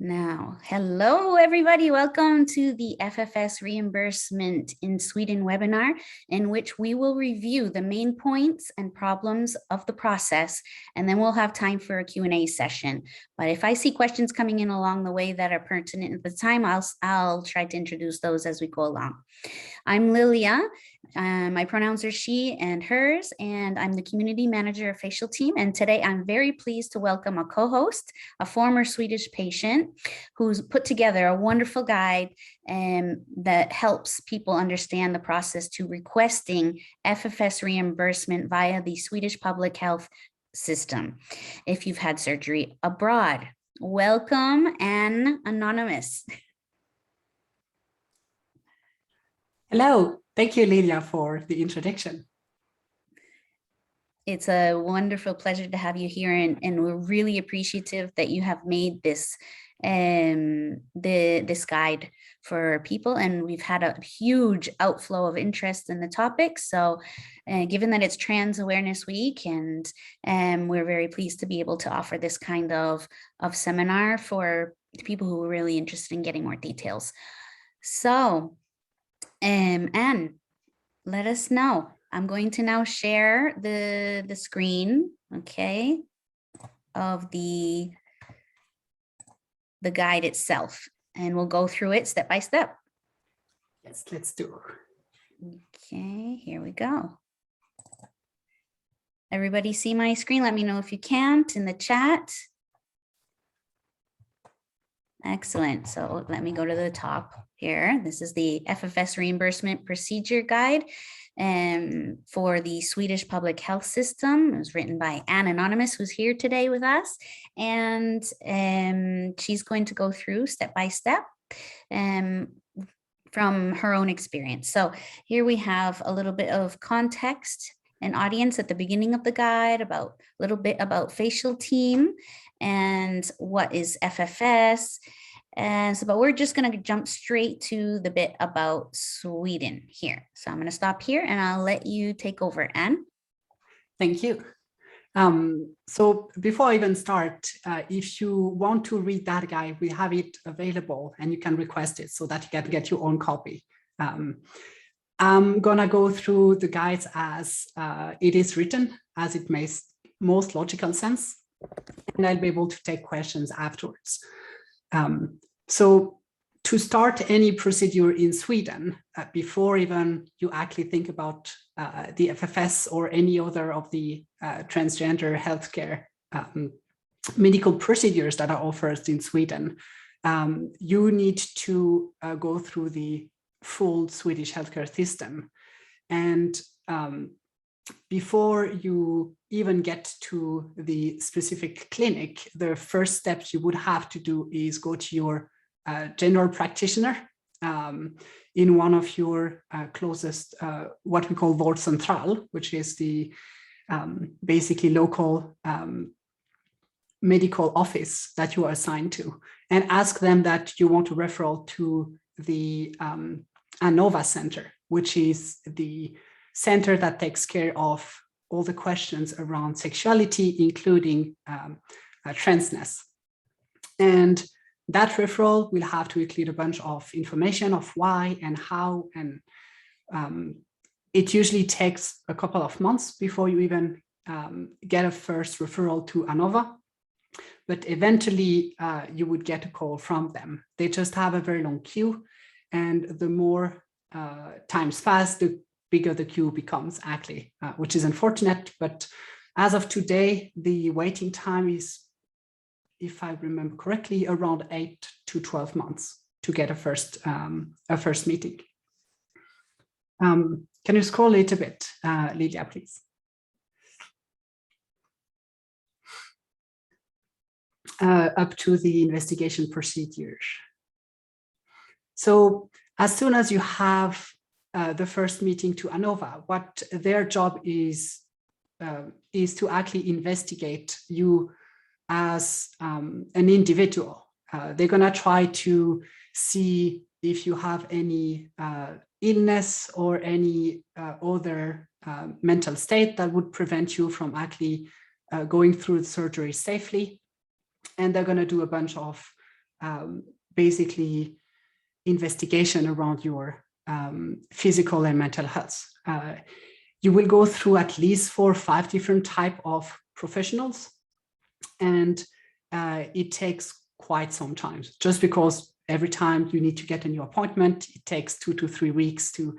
Now, hello everybody. Welcome to the FFS Reimbursement in Sweden webinar, in which we will review the main points and problems of the process, and then we'll have time for a Q&A session. But if I see questions coming in along the way that are pertinent at the time, I'll try to introduce those as we go along. I'm Lilia. My pronouns are she and hers, and I'm the community manager of Facialteam. And today I'm very pleased to welcome a co-host, a former Swedish patient who's put together a wonderful guide that helps people understand the process to requesting FFS reimbursement via the Swedish public health system if you've had surgery abroad. Welcome, Anne Anonymous. Hello, thank you, Lilia, for the introduction. It's a wonderful pleasure to have you here, and we're really appreciative that you have made this this guide for people, and we've had a huge outflow of interest in the topic. So given that it's Trans Awareness Week, and we're very pleased to be able to offer this kind of seminar for people who are really interested in getting more details. So Anne, let us know. I'm going to now share the screen, okay, of the guide itself, and we'll go through it step by step. Yes, let's do. Okay, here we go. Everybody see my screen? Let me know if you can't in the chat. Excellent. So let me go to the top here. This is the FFS Reimbursement Procedure Guide for the Swedish public health system. It was written by Anne Anonymous, who's here today with us. And she's going to go through step by step from her own experience. So here we have a little bit of context and audience at the beginning of the guide, about a little bit about Facialteam and what is FFS. But we're just going to jump straight to the bit about Sweden here. So I'm going to stop here and I'll let you take over, Anne. Thank you. So before I even start, if you want to read that guide, we have it available and you can request it so that you can get your own copy. I'm going to go through the guides as it is written, as it makes most logical sense, and I'll be able to take questions afterwards. So to start any procedure in Sweden, before even you actually think about the FFS or any other of the transgender healthcare medical procedures that are offered in Sweden, you need to go through the full Swedish healthcare system. And before you even get to the specific clinic, the first steps you would have to do is go to your general practitioner in one of your closest, what we call vårdcentral, which is the basically local medical office that you are assigned to, and ask them that you want a referral to the Anova Center, which is the center that takes care of all the questions around sexuality, including transness. And that referral will have to include a bunch of information of why and how, and it usually takes a couple of months before you even get a first referral to Anova. But eventually you would get a call from them. They just have a very long queue, and the more times pass, the bigger the queue becomes, actually, which is unfortunate. But as of today, the waiting time is, if I remember correctly, around 8 to 12 months to get a first meeting. Can you scroll a little bit, Lilia, please? Up to the investigation procedures. So as soon as you have the first meeting to Anova, what their job is to actually investigate you as an individual. They're going to try to see if you have any illness or any other mental state that would prevent you from actually going through the surgery safely. And they're going to do a bunch of basically investigation around your physical and mental health. You will go through at least 4 or 5 different types of professionals, and it takes quite some time, just because every time you need to get a new appointment, it takes 2 to 3 weeks to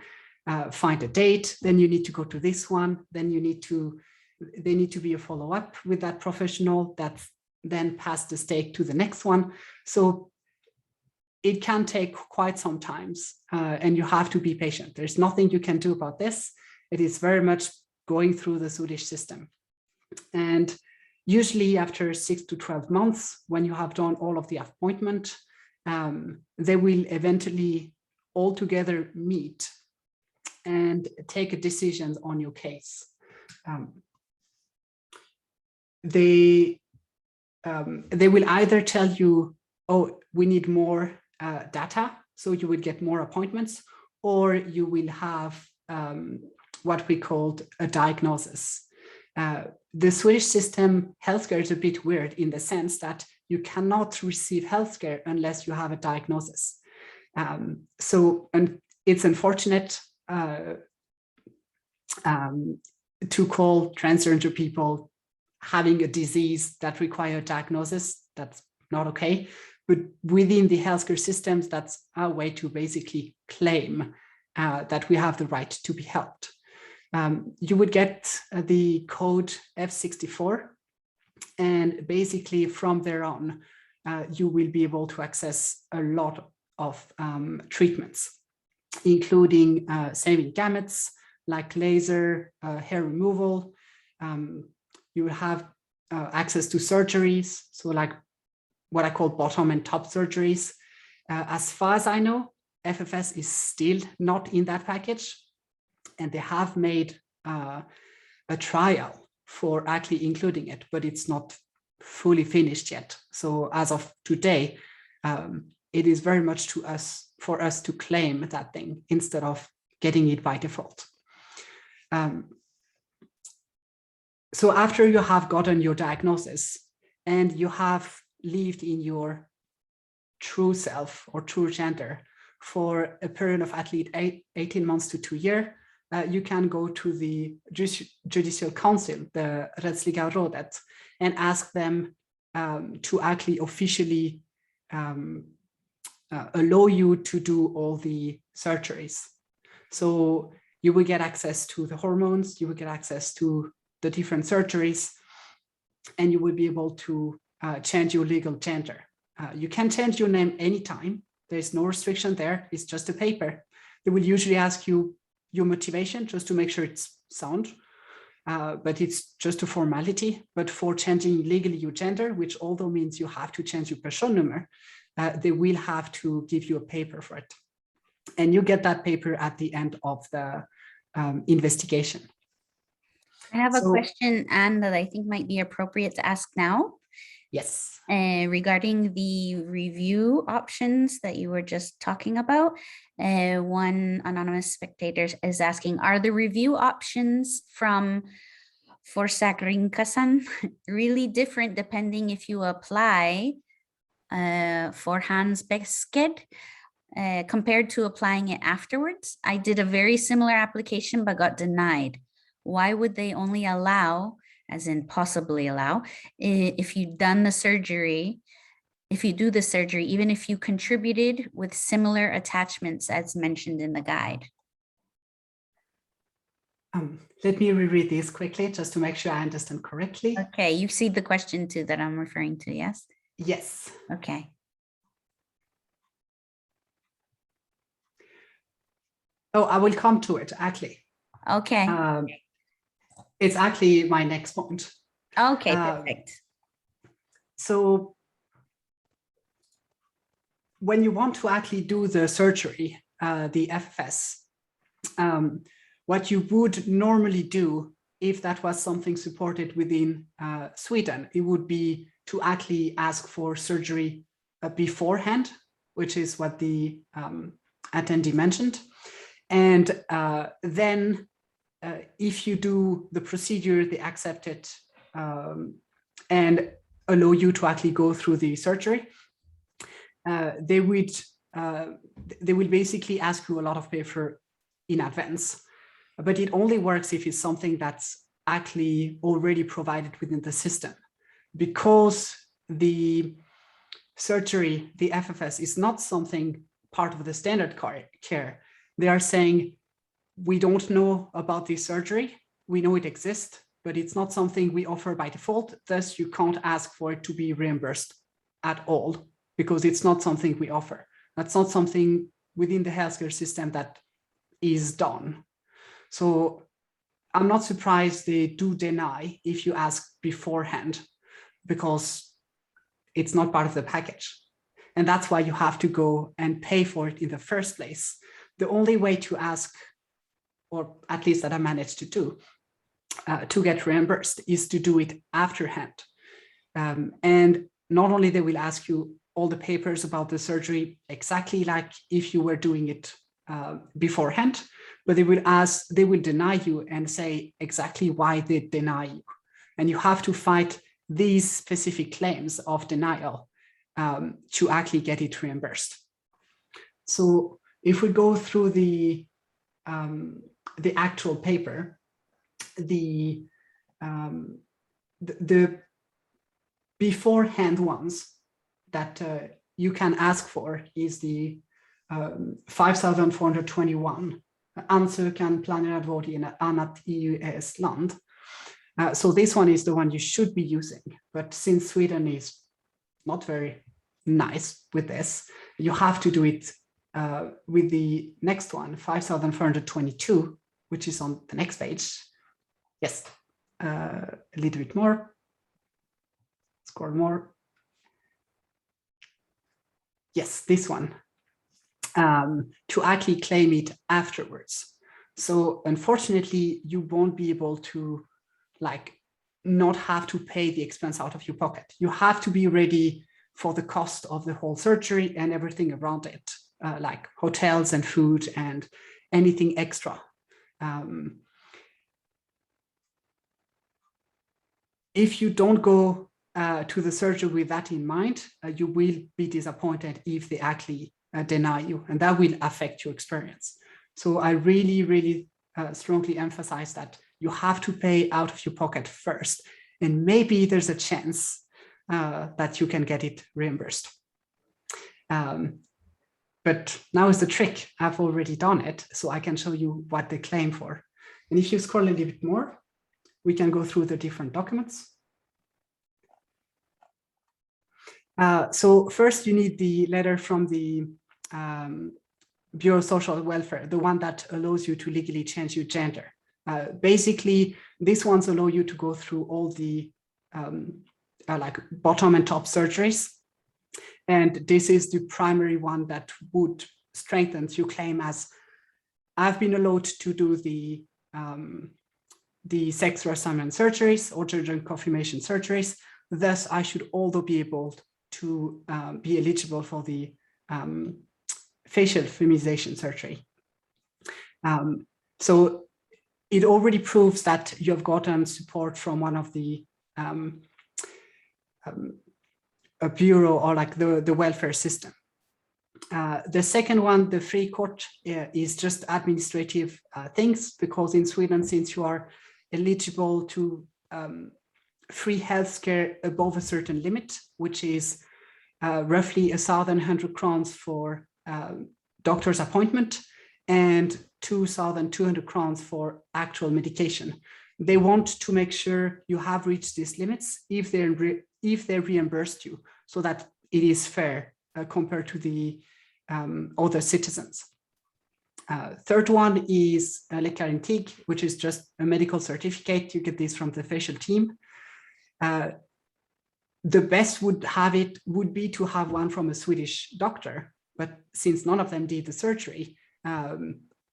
find a date. Then you need to go to this one. Then they need to be a follow-up with that professional that then pass the stake to the next one. So it can take quite some time, and you have to be patient. There's nothing you can do about this. It is very much going through the Swedish system. And usually after 6 to 12 months, when you have done all of the appointment, they will eventually all together meet and take a decision on your case. They will either tell you, oh, we need more data, so you will get more appointments, or you will have what we called a diagnosis. The Swedish system healthcare is a bit weird in the sense that you cannot receive healthcare unless you have a diagnosis. And it's unfortunate to call transgender people having a disease that require a diagnosis. That's not okay. But within the healthcare systems, that's our way to basically claim that we have the right to be helped. You would get the code F64, and basically from there on, you will be able to access a lot of treatments, including saving gametes, like laser, hair removal. You will have access to surgeries, so like what I call bottom and top surgeries. As far as I know, FFS is still not in that package, and they have made a trial for actually including it, but it's not fully finished yet. So as of today, it is very much for us to claim that thing instead of getting it by default. So after you have gotten your diagnosis and you have lived in your true self or true gender for a period of at least 18 months to 2 years, you can go to the Judicial Council, the Rättsliga Rådet, and ask them to actually officially allow you to do all the surgeries. So you will get access to the hormones, you will get access to the different surgeries, and you will be able to change your legal gender. You can change your name anytime. There's no restriction there. It's just a paper. They will usually ask you your motivation just to make sure it's sound, but it's just a formality. But for changing legally your gender, which although means you have to change your personnummer, they will have to give you a paper for it. And you get that paper at the end of the investigation. I have a question, Anne, that I think might be appropriate to ask now. Yes. Regarding the review options that you were just talking about, one anonymous spectator is asking, are the review options from Försäkringskassan really different depending if you apply for Handbesket compared to applying it afterwards? I did a very similar application but got denied. Why would they only allow, as in possibly allow, if you've done the surgery, if you do the surgery, even if you contributed with similar attachments as mentioned in the guide? Let me reread this quickly just to make sure I understand correctly. Okay, you see the question too that I'm referring to, yes? Yes. Okay. Oh, I will come to it actually. Okay. It's actually my next point. Okay, perfect. So when you want to actually do the surgery, the FFS, what you would normally do if that was something supported within Sweden, it would be to actually ask for surgery beforehand, which is what the attendee mentioned. And then if you do the procedure, they accept it and allow you to actually go through the surgery. they will basically ask you a lot of paper in advance, but it only works if it's something that's actually already provided within the system, because the surgery, the FFS, is not something part of the standard care. They are saying, we don't know about this surgery. We know it exists, but it's not something we offer by default. Thus, you can't ask for it to be reimbursed at all, because it's not something we offer. That's not something within the healthcare system that is done. So I'm not surprised they do deny if you ask beforehand, because it's not part of the package. And that's why you have to go and pay for it in the first place. The only way to ask, or at least that I managed to do, to get reimbursed, is to do it afterhand. And not only they will ask you all the papers about the surgery exactly like if you were doing it beforehand, but they will deny you and say exactly why they deny you. And you have to fight these specific claims of denial to actually get it reimbursed. So if we go through the actual paper, the beforehand ones that you can ask for is the 5421 ansökan planerad vård i ett annat EU-land. So this one is the one you should be using, but since Sweden is not very nice with this, you have to do it with the next one, 5422, which is on the next page. Yes, a little bit more, scroll more. Yes, this one, to actually claim it afterwards. So unfortunately, you won't be able to not have to pay the expense out of your pocket. You have to be ready for the cost of the whole surgery and everything around it, like hotels and food and anything extra. If you don't go to the surgery with that in mind, you will be disappointed if they actually deny you, and that will affect your experience. So I really, really strongly emphasize that you have to pay out of your pocket first, and maybe there's a chance that you can get it reimbursed. But now is the trick. I've already done it, so I can show you what they claim for. And if you scroll a little bit more, we can go through the different documents. So first you need the letter from the Bureau of Social Welfare, the one that allows you to legally change your gender. Basically, these ones allow you to go through all the bottom and top surgeries. And this is the primary one that would strengthen your claim as, I've been allowed to do the sex reassignment surgeries or gender confirmation surgeries. Thus, I should also be able to be eligible for the facial feminization surgery. So it already proves that you have gotten support from one of the a bureau or the welfare system. The second one, the free court, is just administrative things, because in Sweden, since you are eligible to free healthcare above a certain limit, which is roughly 1,100 crowns for doctor's appointment and 2,200 crowns for actual medication. They want to make sure you have reached these limits if they reimbursed you, so that it is fair compared to the other citizens. Third one is läkarintyg, which is just a medical certificate. You get this from the Facialteam. The best would be to have one from a Swedish doctor, but since none of them did the surgery,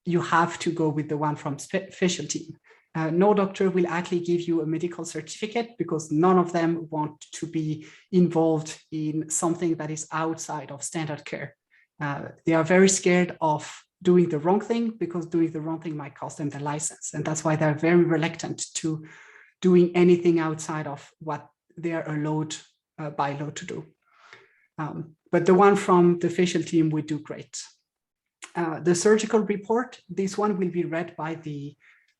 you have to go with the one from Facialteam. No doctor will actually give you a medical certificate, because none of them want to be involved in something that is outside of standard care. They are very scared of doing the wrong thing, because doing the wrong thing might cost them their license. And that's why they're very reluctant to doing anything outside of what they are allowed by law to do. But the one from the facial team would do great. The surgical report, this one will be read by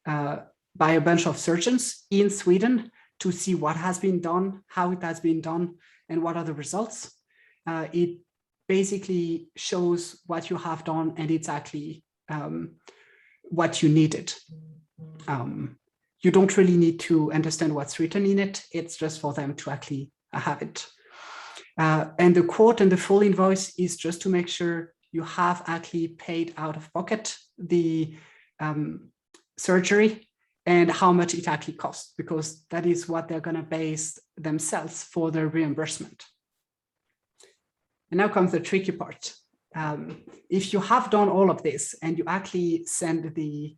a bunch of surgeons in Sweden to see what has been done, how it has been done, and what are the results. It basically shows what you have done and exactly what you needed. You don't really need to understand what's written in it. It's just for them to actually have it. And the quote and the full invoice is just to make sure you have actually paid out of pocket the surgery and how much it actually costs, because that is what they're going to base themselves for their reimbursement. And now comes the tricky part. If you have done all of this and you actually send the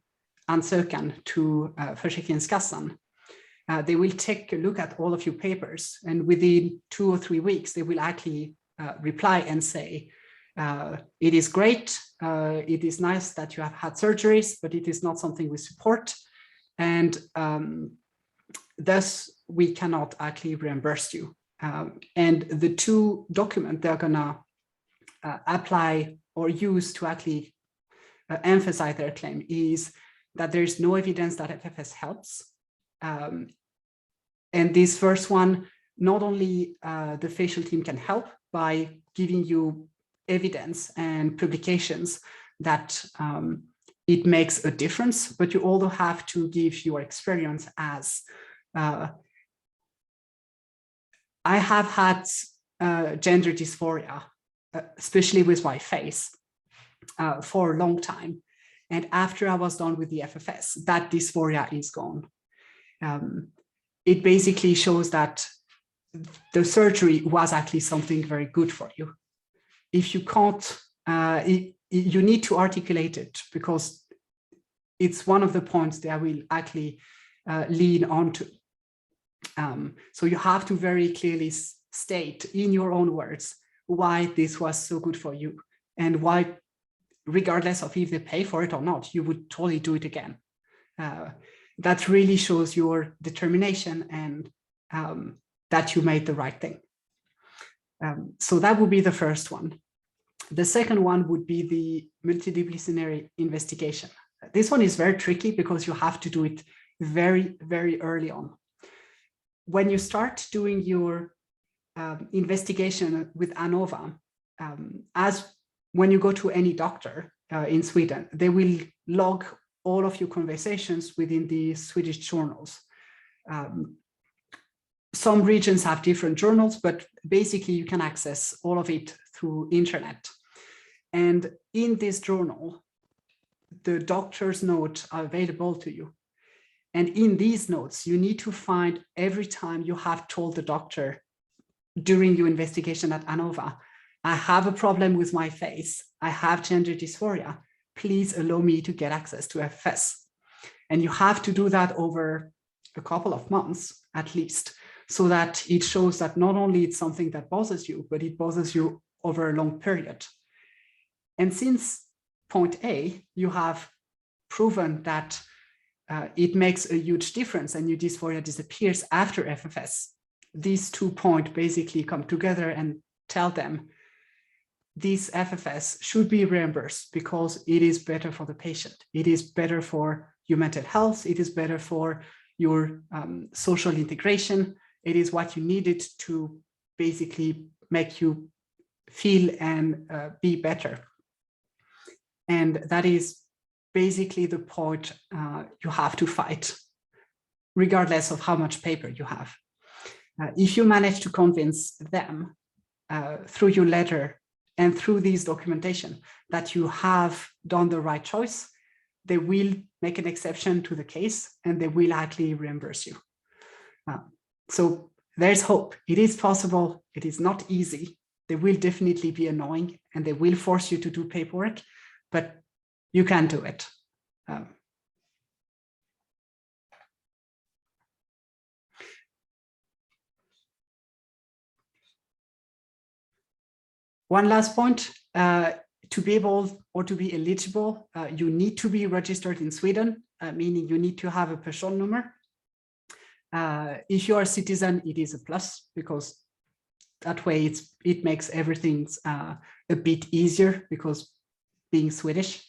ansökan to Försäkringskassan, they will take a look at all of your papers, and within 2 or 3 weeks, they will actually reply and say, it is great, it is nice that you have had surgeries, but it is not something we support. And thus, we cannot actually reimburse you. And the two documents they're gonna apply or use to actually emphasize their claim is that there is no evidence that FFS helps. And this first one, not only the facial team can help by giving you evidence and publications that it makes a difference, but you also have to give your experience as I have had gender dysphoria, especially with my face, for a long time. And after I was done with the FFS, that dysphoria is gone. It basically shows that the surgery was actually something very good for you. If you can't, you need to articulate it, because it's one of the points that I will actually lean onto. So you have to very clearly state in your own words why this was so good for you, and why, regardless of if they pay for it or not, you would totally do it again. That really shows your determination and that you made the right thing. So that would be the first one. The second one would be the multidisciplinary investigation. This one is very tricky because you have to do it very, very early on. When you start doing your investigation with Anova, as when you go to any doctor in Sweden, they will log all of your conversations within the Swedish journals. Some regions have different journals, but basically you can access all of it through internet. And in this journal, the doctor's notes are available to you. And in these notes, you need to find every time you have told the doctor during your investigation at Anova, I have a problem with my face, I have gender dysphoria, please allow me to get access to FFS. And you have to do that over a couple of months at least, so that it shows that not only it's something that bothers you, but it bothers you over a long period. And since point A, you have proven that it makes a huge difference and your dysphoria disappears after FFS, these 2 points basically come together and tell them this FFS should be reimbursed because it is better for the patient. It is better for your mental health. It is better for your social integration. It is what you needed to basically make you feel and be better. And that is basically the point you have to fight, regardless of how much paper you have. If you manage to convince them through your letter and through this documentation that you have done the right choice, they will make an exception to the case and they will actually reimburse you. So there's hope. It is possible. It is not easy. They will definitely be annoying and they will force you to do paperwork, but you can do it. One last point, to be able or to be eligible, you need to be registered in Sweden, meaning you need to have a personnummer. If you are a citizen, it is a plus because that way it makes everything a bit easier, because being Swedish,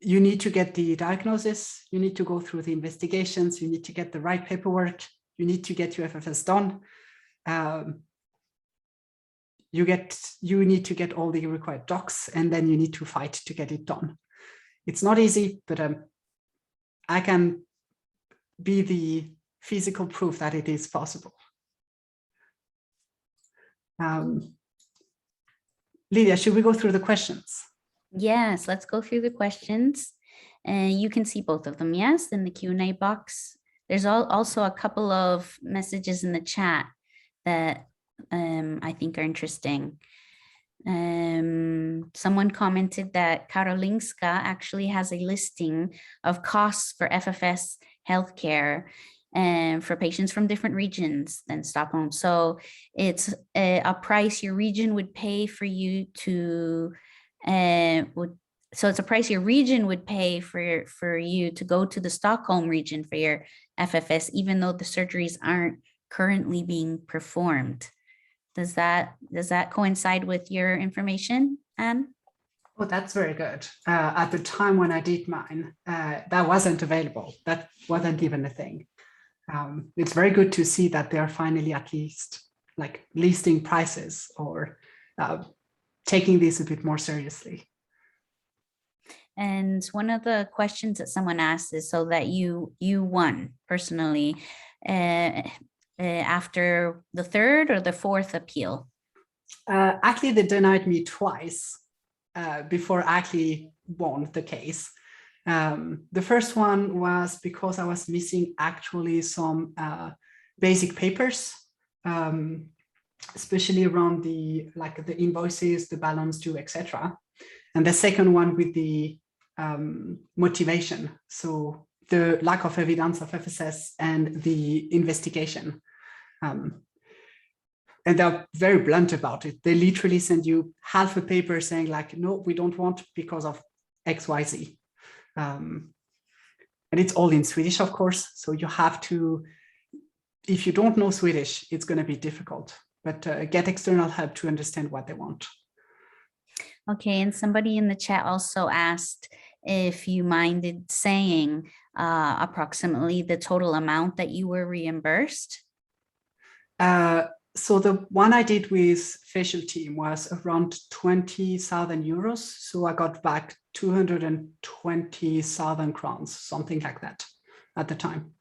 you need to get the diagnosis, you need to go through the investigations, you need to get the right paperwork, you need to get your FFS done. You need to get all the required docs, and then you need to fight to get it done. It's not easy, but I can be the physical proof that it is possible. Lydia, should we go through the questions? Yes, let's go through the questions. You can see both of them, yes, in the Q&A box. There's also a couple of messages in the chat that I think are interesting. Someone commented that Karolinska actually has a listing of costs for FFS healthcare for patients from different regions than Stockholm. So it's a price your region would pay for you to so it's a price your region would pay for you to go to the Stockholm region for your FFS, even though the surgeries aren't currently being performed. Does that coincide with your information, Anne? Oh, that's very good. At the time when I did mine, that wasn't available. That wasn't even a thing. It's very good to see that they are finally at least like listing prices or taking this a bit more seriously. And one of the questions that someone asked is so that you won personally after the third or the fourth appeal? Actually, they denied me twice before I actually won the case. The first one was because I was missing actually some basic papers, especially around the invoices, the balance due, etc. And the second one with the motivation, so the lack of evidence of FSS and the investigation. And they're very blunt about it. They literally send you half a paper saying like, no, we don't want because of XYZ. And it's all in Swedish, of course. So you have to, if you don't know Swedish, it's going to be difficult, but get external help to understand what they want. Okay, and somebody in the chat also asked if you minded saying approximately the total amount that you were reimbursed. So the one I did with Facialteam was around 20,000 euros. So I got back 220,000 crowns, something like that at the time.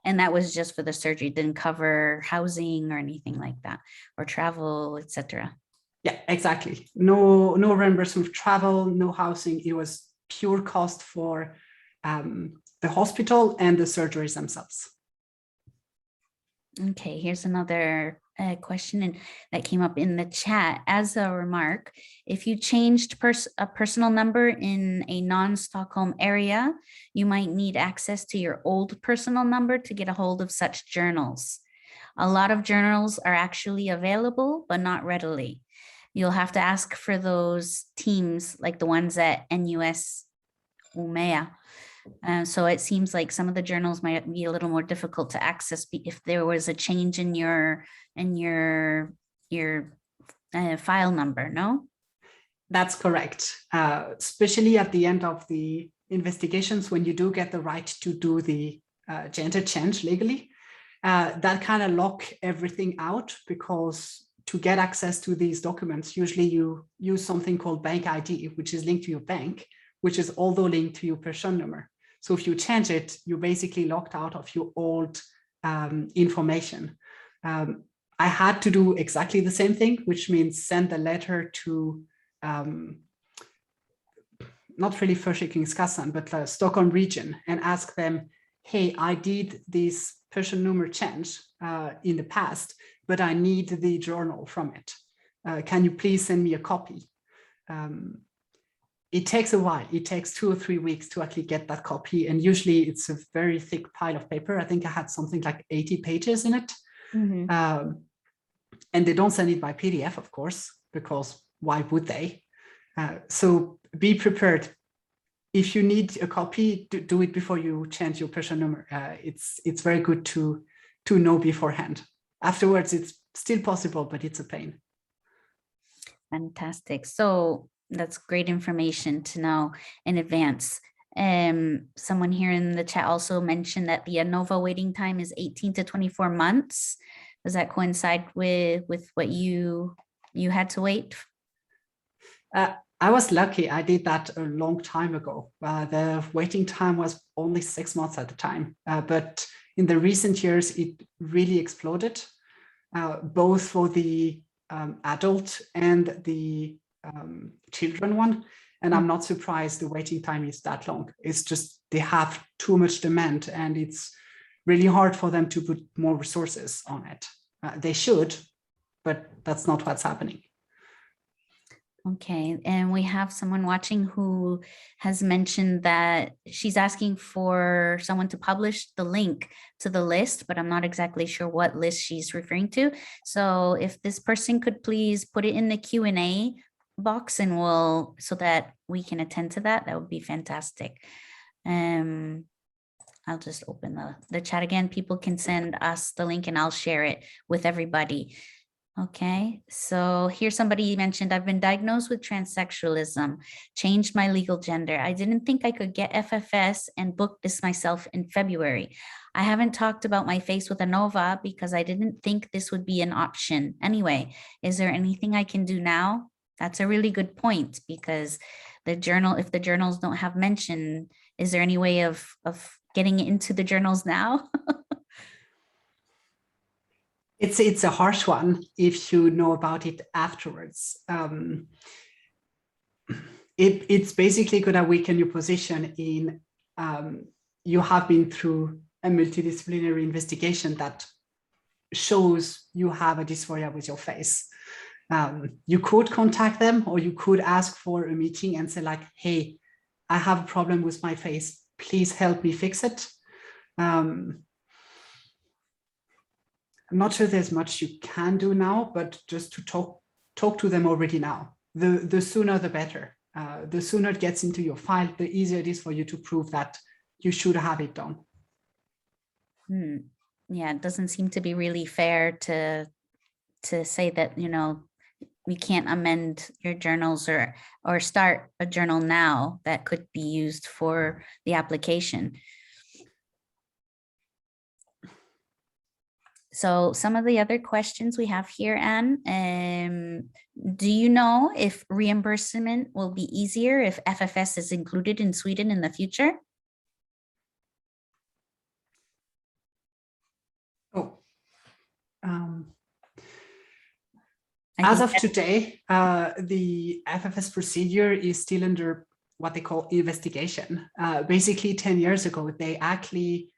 And that was just for the surgery, didn't cover housing or anything like that, or travel, etc. Yeah, exactly. No reimbursement for travel, no housing. It was pure cost for the hospital and the surgeries themselves. Okay, here's another question that came up in the chat. As a remark, if you changed a personal number in a non-Stockholm area, you might need access to your old personal number to get a hold of such journals. A lot of journals are actually available, but not readily. You'll have to ask for those teams like the ones at NUS UMEA. So it seems like some of the journals might be a little more difficult to access if there was a change in your file number, no? That's correct. Especially at the end of the investigations, when you do get the right to do the gender change legally, that kind of lock everything out, because to get access to these documents, usually you use something called bank ID, which is linked to your bank, which is also linked to your person number. So if you change it, you're basically locked out of your old information. I had to do exactly the same thing, which means send a letter to, not really Försäkringskassan, but the Stockholm region, and ask them, hey, I did this person number change in the past, but I need the journal from it. Can you please send me a copy? It takes a while. It takes 2 or 3 weeks to actually get that copy. And usually it's a very thick pile of paper. I think I had something like 80 pages in it. Mm-hmm. And they don't send it by PDF, of course, because why would they? So be prepared. If you need a copy, do it before you change your person number. It's very good to to know beforehand. Afterwards, it's still possible, but it's a pain. Fantastic. So that's great information to know in advance. Someone here in the chat also mentioned that the Anova waiting time is 18 to 24 months. Does that coincide with what you had to wait? I was lucky. I did that a long time ago. The waiting time was only 6 months at the time, but in the recent years, it really exploded, both for the adult and the children one. And I'm not surprised the waiting time is that long. It's just they have too much demand, and it's really hard for them to put more resources on it. They should, but that's not what's happening. Okay, and we have someone watching who has mentioned that she's asking for someone to publish the link to the list, but I'm not exactly sure what list she's referring to. So if this person could please put it in the Q&A box and so that we can attend to that, that would be fantastic. I'll just open the chat again. People can send us the link and I'll share it with everybody. Okay, so here somebody mentioned, I've been diagnosed with transsexualism, changed my legal gender. I didn't think I could get FFS and booked this myself in February. I haven't talked about my face with Anova because I didn't think this would be an option. Anyway, is there anything I can do now? That's a really good point, because if the journals don't have mention, is there any way of getting it into the journals now? It's a harsh one if you know about it afterwards. It's basically going to weaken your position in you have been through a multidisciplinary investigation that shows you have a dysphoria with your face. You could contact them, or you could ask for a meeting and say like, hey, I have a problem with my face. Please help me fix it. I'm not sure there's much you can do now, but just to talk to them already now. The sooner the better. The sooner it gets into your file, the easier it is for you to prove that you should have it done. Yeah, it doesn't seem to be really fair to say that, you know, we can't amend your journals or start a journal now that could be used for the application. So some of the other questions we have here, Anne, do you know if reimbursement will be easier if FFS is included in Sweden in the future? As of today, the FFS procedure is still under what they call investigation. Basically, 10 years ago, they actually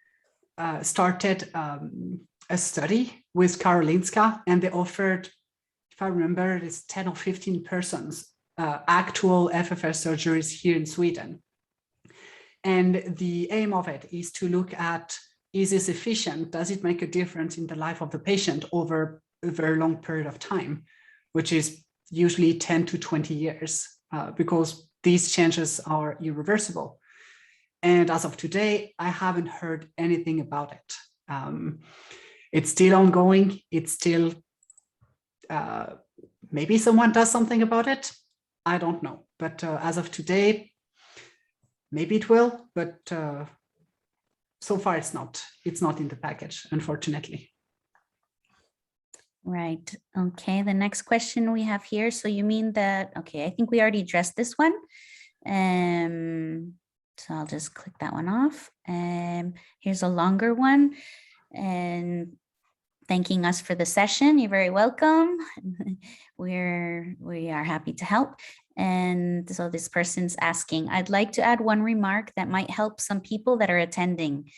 started a study with Karolinska, and they offered, if I remember, it's 10 or 15 persons, actual FFS surgeries here in Sweden. And the aim of it is to look at, is this efficient? Does it make a difference in the life of the patient over a very long period of time, which is usually 10 to 20 years, because these changes are irreversible. And as of today, I haven't heard anything about it. It's still ongoing. It's still, maybe someone does something about it. I don't know. But as of today, maybe it will, but so far it's not in the package, unfortunately. Right. Okay. The next question we have here. So you mean that, okay, I think we already addressed this one. So I'll just click that one off. Here's a longer one. And thanking us for the session. You're very welcome. We are happy to help. And so this person's asking, I'd like to add one remark that might help some people that are attending.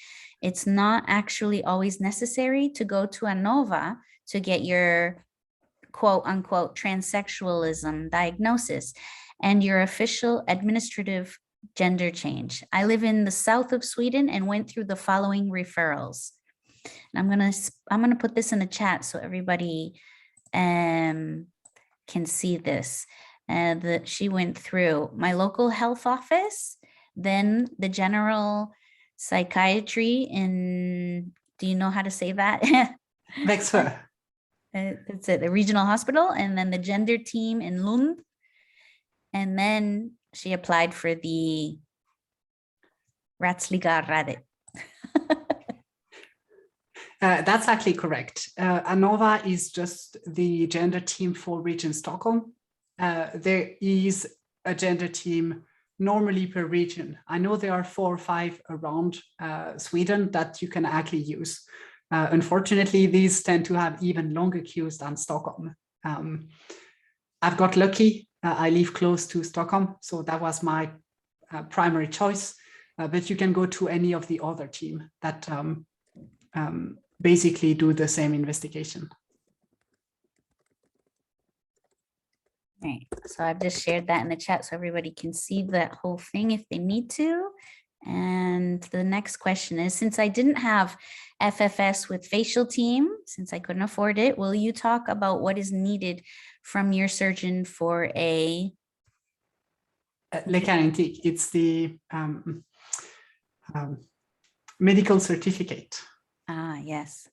It's not actually always necessary to go to Anova to get your quote unquote transsexualism diagnosis and your official administrative gender change. I live in the south of Sweden and went through the following referrals. And I'm gonna put this in the chat so everybody can see this. That she went through my local health office, then the general psychiatry in Do you know how to say that? Växjö. It's at the regional hospital, and then the gender team in Lund. And then she applied for the Rättsliga rådet. That's actually correct. Anova is just the gender team for Region Stockholm. There is a gender team normally per region. I know there are 4 or 5 around Sweden that you can actually use. Unfortunately, these tend to have even longer queues than Stockholm. I've got lucky. I live close to Stockholm, so that was my primary choice. But you can go to any of the other team that basically do the same investigation. Right, so I've just shared that in the chat so everybody can see that whole thing if they need to. And the next question is, since I didn't have FFS with Facialteam, since I couldn't afford it, will you talk about what is needed from your surgeon for a Läkarintyg? It's the medical certificate. Ah, yes.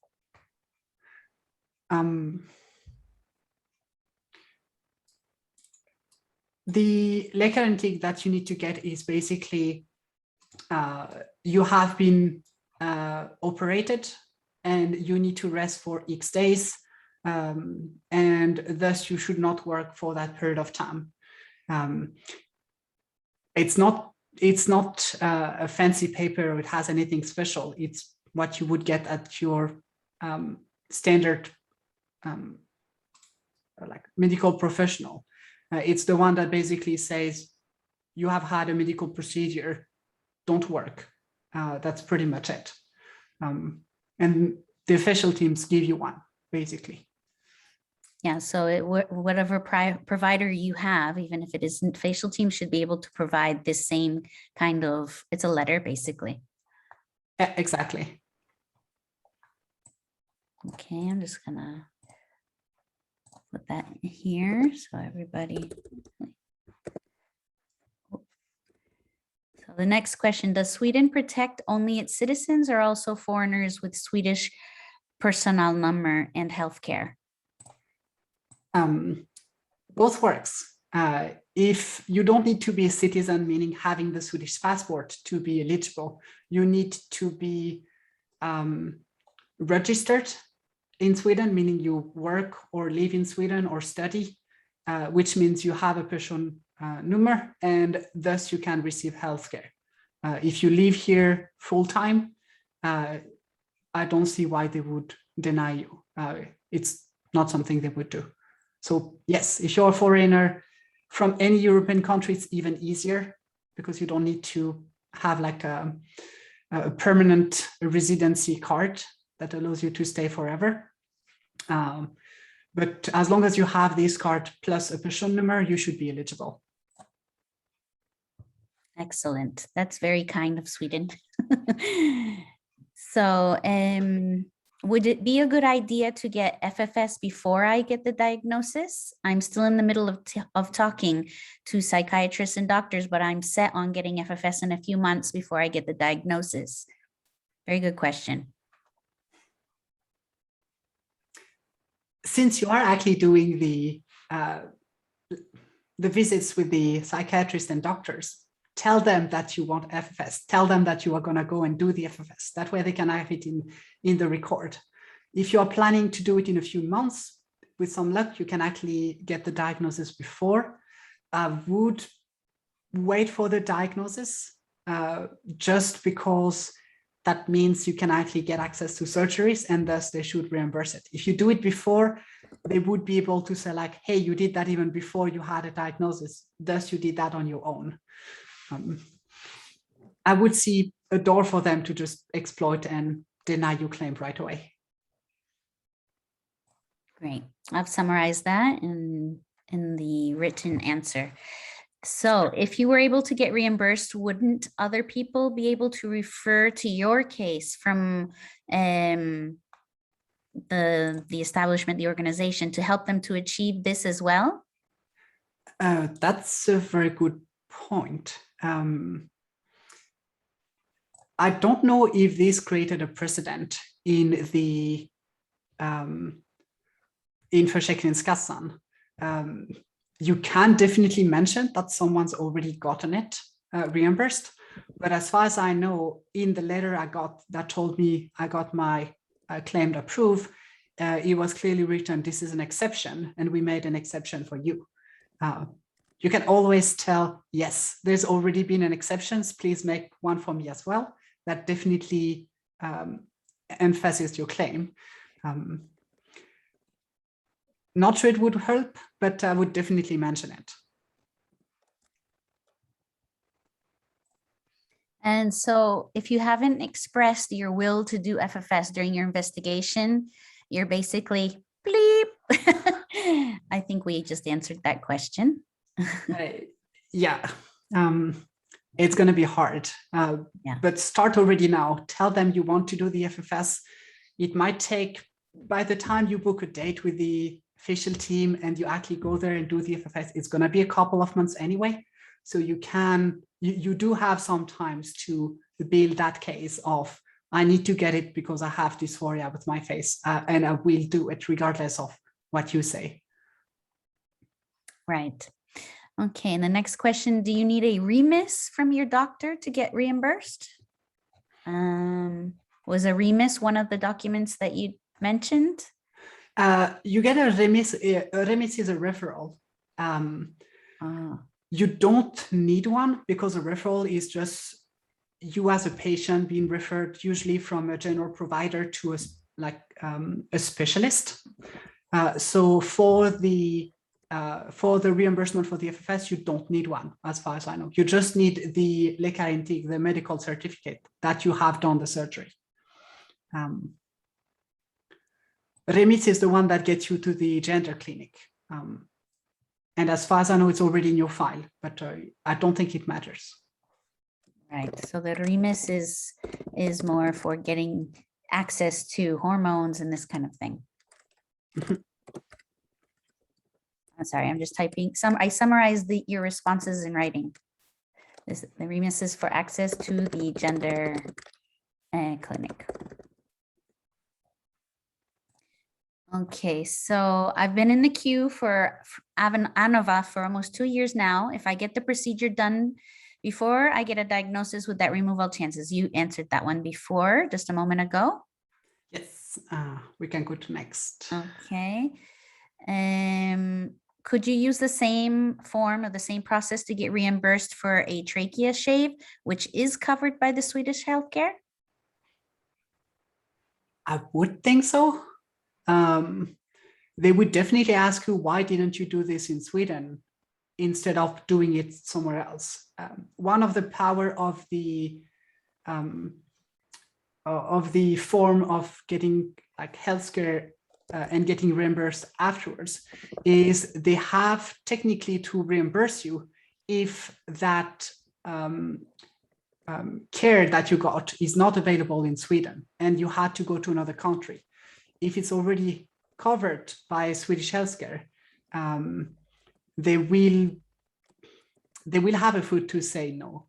The läkarintyg that you need to get is basically you have been operated and you need to rest for X days, and thus you should not work for that period of time. It's not a fancy paper or it has anything special. It's what you would get at your standard like medical professional. It's the one that basically says you have had a medical procedure, don't work. That's pretty much it. And the official teams give you one, basically. Yeah, so whatever provider you have, even if it isn't Facialteam, should be able to provide this same kind of, it's a letter, basically. Yeah, exactly. Okay, I'm just gonna put that in here so everybody. So the next question, does Sweden protect only its citizens or also foreigners with Swedish personal number and healthcare? Both works. If you don't need to be a citizen, meaning having the Swedish passport to be eligible, you need to be registered in Sweden, meaning you work or live in Sweden or study, which means you have a person number and thus you can receive healthcare. If you live here full time, I don't see why they would deny you. It's not something they would do. So yes, if you're a foreigner from any European country, it's even easier because you don't need to have like a permanent residency card that allows you to stay forever. But as long as you have this card plus a person number, you should be eligible. Excellent. That's very kind of Sweden. So would it be a good idea to get FFS before I get the diagnosis? I'm still in the middle of talking to psychiatrists and doctors, but I'm set on getting FFS in a few months before I get the diagnosis. Very good question. Since you are actually doing the visits with the psychiatrists and doctors, tell them that you want FFS. Tell them that you are going to go and do the FFS. That way they can have it in the record. If you are planning to do it in a few months, with some luck, you can actually get the diagnosis before. I would wait for the diagnosis just because that means you can actually get access to surgeries and thus they should reimburse it. If you do it before, they would be able to say like, hey, you did that even before you had a diagnosis, thus you did that on your own. I would see a door for them to just exploit and deny your claim right away. Great. I've summarized that in the written answer. So if you were able to get reimbursed, wouldn't other people be able to refer to your case from the establishment, the organization, to help them to achieve this as well? That's a very good point. I don't know if this created a precedent in the in Försäkringskassan, you can definitely mention that someone's already gotten it reimbursed. But as far as I know, in the letter I got that told me I got my claim approved, it was clearly written, this is an exception, and we made an exception for you. You can always tell, yes, there's already been an exception, please make one for me as well. That definitely emphasizes your claim. Not sure it would help, but I would definitely mention it. And so if you haven't expressed your will to do FFS during your investigation, you're basically bleep. I think we just answered that question. Yeah, it's going to be hard, but start already now. Tell them you want to do the FFS. It might take, by the time you book a date with the facial team and you actually go there and do the FFS, it's going to be a couple of months anyway. So you can, you do have sometimes to build that case of, I need to get it because I have dysphoria with my face, and I will do it regardless of what you say. Right. Okay, and the next question, do you need a remiss from your doctor to get reimbursed? Was a remiss one of the documents that you mentioned? You get a remiss. A remiss is a referral. You don't need one because a referral is just you as a patient being referred usually from a general provider to a specialist. So for the reimbursement for the FFS, you don't need one, as far as I know. You just need the läkarintyg, the medical certificate that you have done the surgery. Remiss is the one that gets you to the gender clinic. And as far as I know, it's already in your file, but I don't think it matters. Right, so the remiss is more for getting access to hormones and this kind of thing. I'm sorry, I'm just typing. I summarized your responses in writing. The remiss is for access to the gender clinic. Okay, so I've been in the queue for Anova for almost 2 years now. If I get the procedure done before I get a diagnosis, would that remove all chances? You answered that one before, just a moment ago. Yes, we can go to next. Okay. Could you use the same form or the same process to get reimbursed for a trachea shave, which is covered by the Swedish healthcare? I would think so. They would definitely ask you, why didn't you do this in Sweden instead of doing it somewhere else? One of the power of the form of getting like healthcare and getting reimbursed afterwards is they have technically to reimburse you if that care that you got is not available in Sweden and you had to go to another country. If it's already covered by Swedish healthcare, they will have a foot to say no.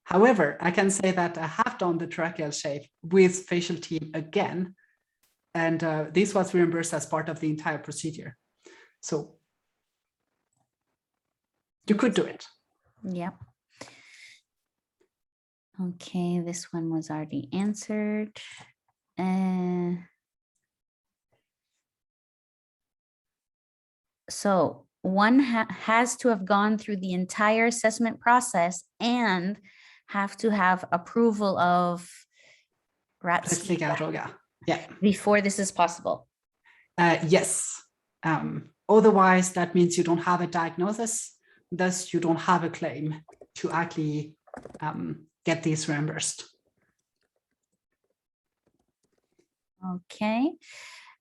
However, I can say that I have done the tracheal shave with Facialteam again, and this was reimbursed as part of the entire procedure. So you could do it. Yep. Okay, this one was already answered. So one has to have gone through the entire assessment process and have to have approval of before this is possible. Yes. Otherwise, that means you don't have a diagnosis, thus you don't have a claim to actually get this reimbursed. Okay.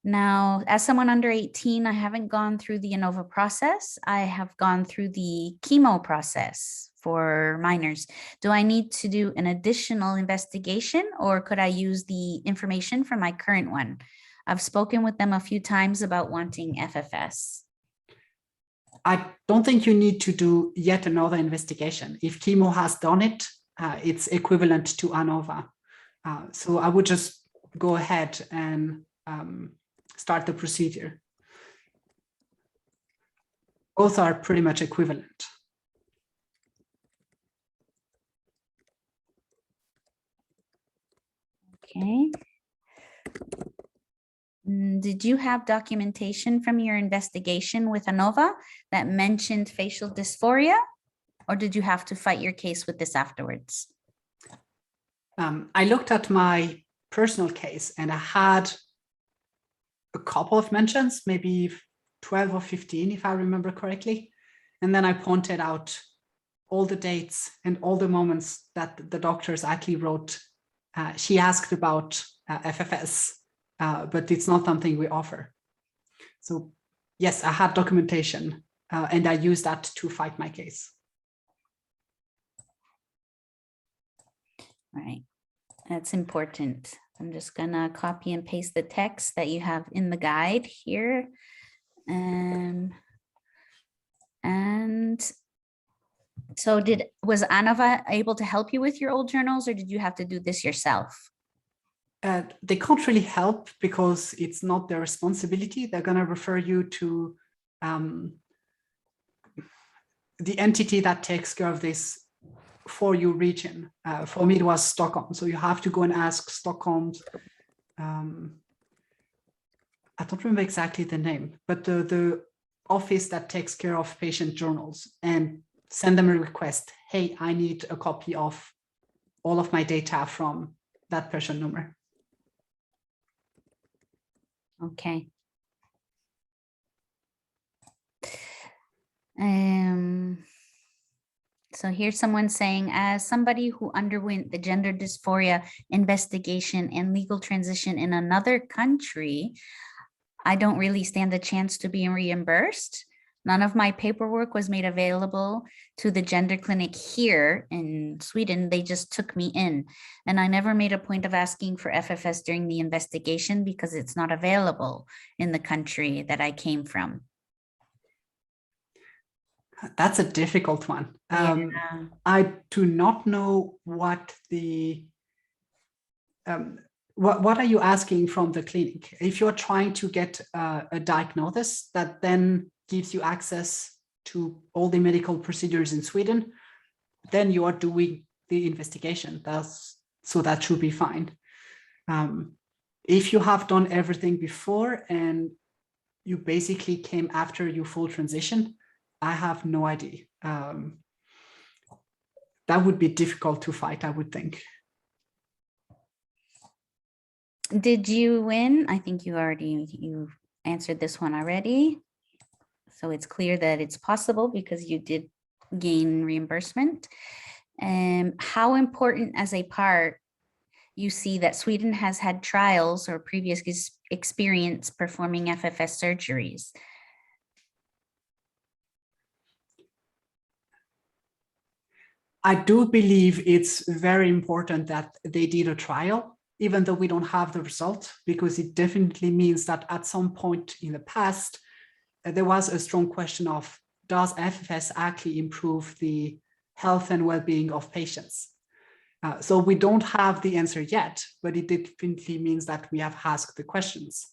Now, as someone under 18, I haven't gone through the Anova process. I have gone through the chemo process for minors. Do I need to do an additional investigation, or could I use the information from my current one? I've spoken with them a few times about wanting FFS. I don't think you need to do yet another investigation. If chemo has done it, it's equivalent to Anova. So I would just go ahead and start the procedure. Both are pretty much equivalent. Okay. Did you have documentation from your investigation with Anova that mentioned facial dysphoria, or did you have to fight your case with this afterwards? I looked at my personal case and I had a couple of mentions, maybe 12 or 15, if I remember correctly. And then I pointed out all the dates and all the moments that the doctors actually wrote. She asked about FFS, but it's not something we offer. So yes, I had documentation and I used that to fight my case. Right, that's important. I'm just gonna copy and paste the text that you have in the guide here. And so was Anova able to help you with your old journals, or did you have to do this yourself? They can't really help because it's not their responsibility. They're going to refer you to the entity that takes care of this for your region. For me, it was Stockholm. So you have to go and ask Stockholm's, I don't remember exactly the name, but the office that takes care of patient journals, and send them a request. Hey, I need a copy of all of my data from that patient number. Okay. So here's someone saying, as somebody who underwent the gender dysphoria investigation and legal transition in another country, I don't really stand a chance to be reimbursed. None of my paperwork was made available to the gender clinic here in Sweden. They just took me in, and I never made a point of asking for FFS during the investigation because it's not available in the country that I came from. That's a difficult one. Yeah. I do not know what the what are you asking from the clinic? If you're trying to get a diagnosis that then gives you access to all the medical procedures in Sweden, then you are doing the investigation. So that should be fine. If you have done everything before and you basically came after your full transition, I have no idea. That would be difficult to fight, I would think. Did you win? I think you answered this one already. So it's clear that it's possible because you did gain reimbursement. How important as a part you see that Sweden has had trials or previous experience performing FFS surgeries? I do believe it's very important that they did a trial, even though we don't have the result, because it definitely means that at some point in the past, there was a strong question of, does FFS actually improve the health and well-being of patients? So we don't have the answer yet, but it definitely means that we have asked the questions,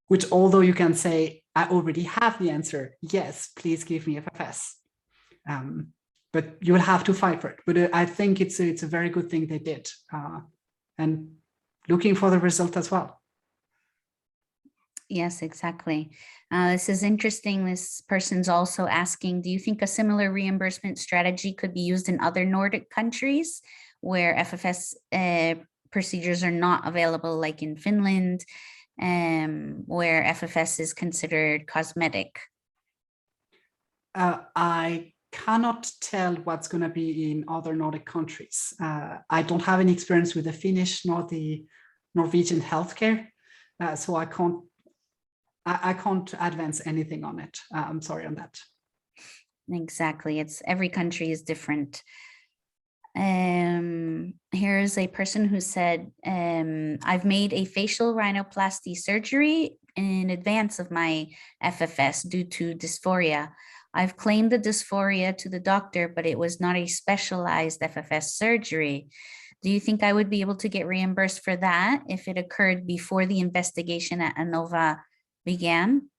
which although you can say, I already have the answer, yes, please give me FFS. But you will have to fight for it. But I think it's a very good thing they did, and looking for the result as well. Yes, exactly. This is interesting. This person's also asking, do you think a similar reimbursement strategy could be used in other Nordic countries where FFS procedures are not available, like in Finland, where FFS is considered cosmetic? I cannot tell what's going to be in other Nordic countries. I don't have any experience with the Finnish nor the Norwegian healthcare, so I can't advance anything on it. I'm sorry on that. Exactly. Every country is different. Here's a person who said, I've made a facial rhinoplasty surgery in advance of my FFS due to dysphoria. I've claimed the dysphoria to the doctor, but it was not a specialized FFS surgery. Do you think I would be able to get reimbursed for that if it occurred before the investigation at Anova began?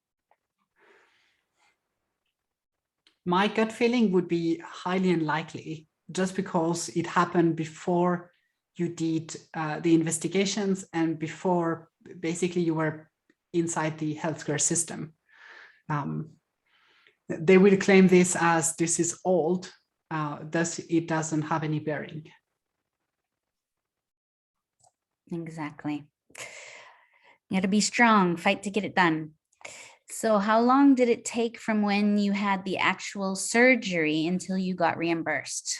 My gut feeling would be highly unlikely, just because it happened before you did the investigations and before basically you were inside the healthcare system. They will claim this as this is old, thus it doesn't have any bearing. Exactly. You got to be strong, fight to get it done. So how long did it take from when you had the actual surgery until you got reimbursed?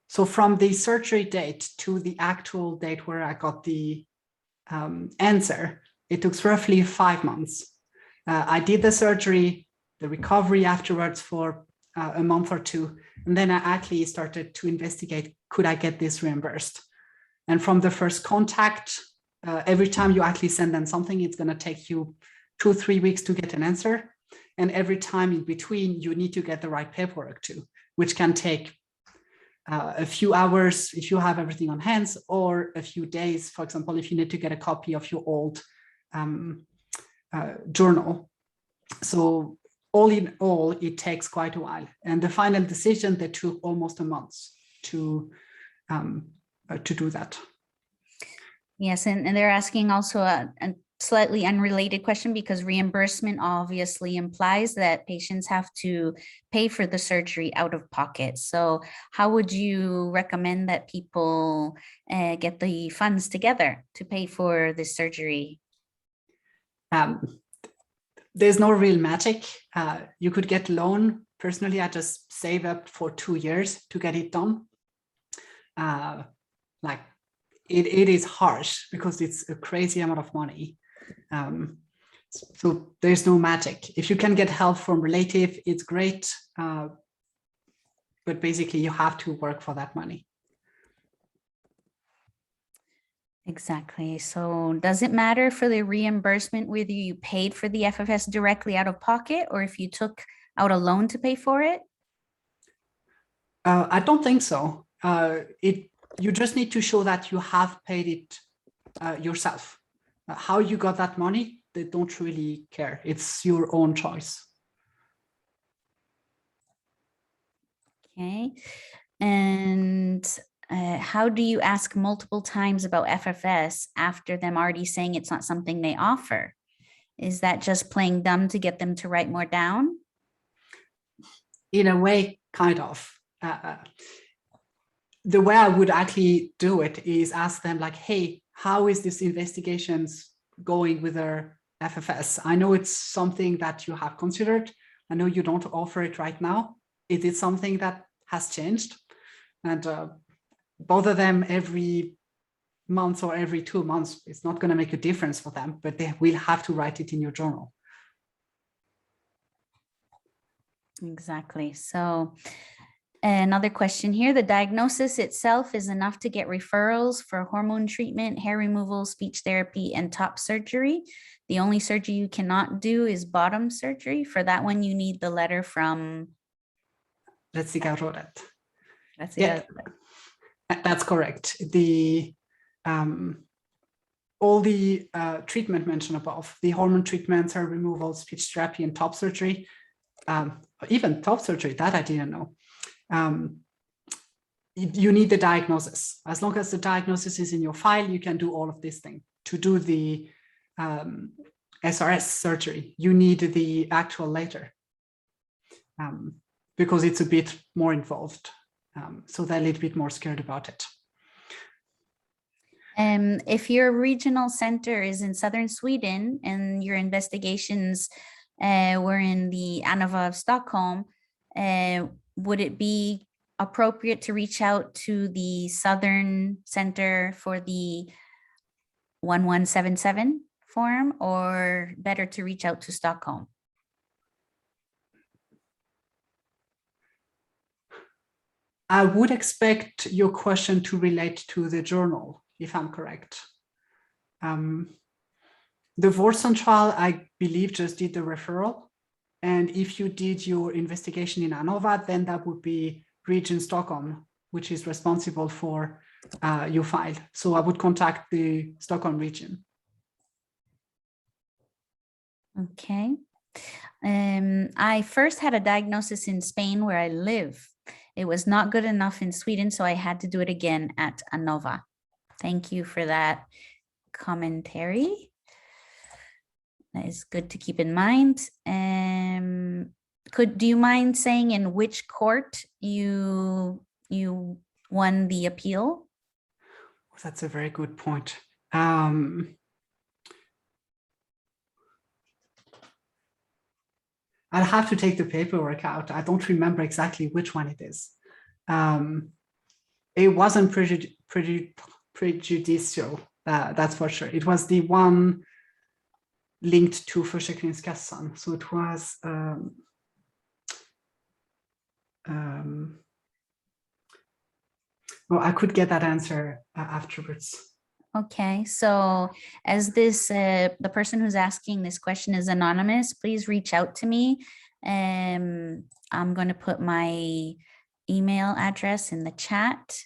So from the surgery date to the actual date where I got the answer, it took roughly 5 months. I did the surgery, the recovery afterwards for a month or two, and then I actually started to investigate, could I get this reimbursed? And from the first contact, every time you actually send them something, it's going to take you 2 or 3 weeks to get an answer. And every time in between, you need to get the right paperwork too, which can take a few hours if you have everything on hands, or a few days, for example, if you need to get a copy of your old journal. So all in all, it takes quite a while. And the final decision, they took almost a month to do that. Yes, and they're asking also a slightly unrelated question, because reimbursement obviously implies that patients have to pay for the surgery out of pocket. So how would you recommend that people get the funds together to pay for this surgery? There's no real magic. You could get a loan. Personally, I just save up for 2 years to get it done. It is harsh because it's a crazy amount of money. So there's no magic. If you can get help from relative, it's great. But basically you have to work for that money. Exactly. So does it matter for the reimbursement whether you paid for the FFS directly out of pocket or if you took out a loan to pay for it? I don't think so. You just need to show that you have paid it yourself. How you got that money, they don't really care. It's your own choice. Okay. And how do you ask multiple times about FFS after them already saying it's not something they offer? Is that just playing dumb to get them to write more down? In a way, kind of. The way I would actually do it is ask them like, hey, how is this investigations going with their FFS? I know it's something that you have considered. I know you don't offer it right now. Is it something that has changed? And both of them every month or every 2 months, it's not going to make a difference for them, but they will have to write it in your journal. Exactly. So another question here, the diagnosis itself is enough to get referrals for hormone treatment, hair removal, speech therapy, and top surgery. The only surgery you cannot do is bottom surgery. For that one, you need the letter from... Let's see, I wrote it. That's yeah, that's correct. All the treatment mentioned above, the hormone treatments, hair removal, speech therapy, and top surgery, even top surgery, that I didn't know. You need the diagnosis. As long as the diagnosis is in your file, you can do all of this thing. To do the SRS surgery, you need the actual letter because it's a bit more involved. So they're a little bit more scared about it. If your regional center is in southern Sweden and your investigations were in the Anova of Stockholm, would it be appropriate to reach out to the Southern Center for the 1177 form, or better to reach out to Stockholm? I would expect your question to relate to the journal, if I'm correct. The Vorson trial, I believe, just did the referral. And if you did your investigation in Anova, then that would be Region Stockholm, which is responsible for your file. So I would contact the Stockholm region. Okay. I first had a diagnosis in Spain where I live. It was not good enough in Sweden, so I had to do it again at Anova. Thank you for that commentary. That is good to keep in mind. Do you mind saying in which court you won the appeal? That's a very good point. I'll have to take the paperwork out. I don't remember exactly which one it is. It wasn't prejudicial, that's for sure. It was the one linked to Försäkringskassan. So it was, well, I could get that answer afterwards. Okay, so as this, the person who's asking this question is anonymous, please reach out to me. I'm going to put my email address in the chat.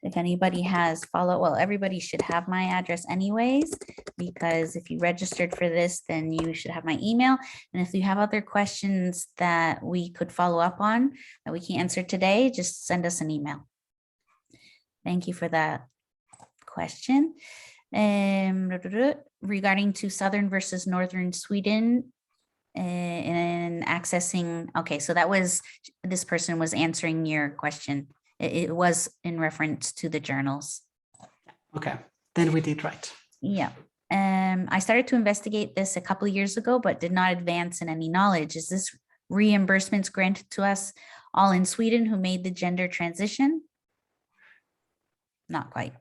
If anybody has well, everybody should have my address anyways, because if you registered for this, then you should have my email. And if you have other questions that we could follow up on that we can answer today, just send us an email. Thank you for that question. Regarding to Southern versus Northern Sweden and accessing, okay, so that was, this person was answering your question. It was in reference to the journals. Okay, then we did right. Yeah. I started to investigate this a couple of years ago, but did not advance in any knowledge. Is this reimbursements granted to us all in Sweden who made the gender transition? Not quite.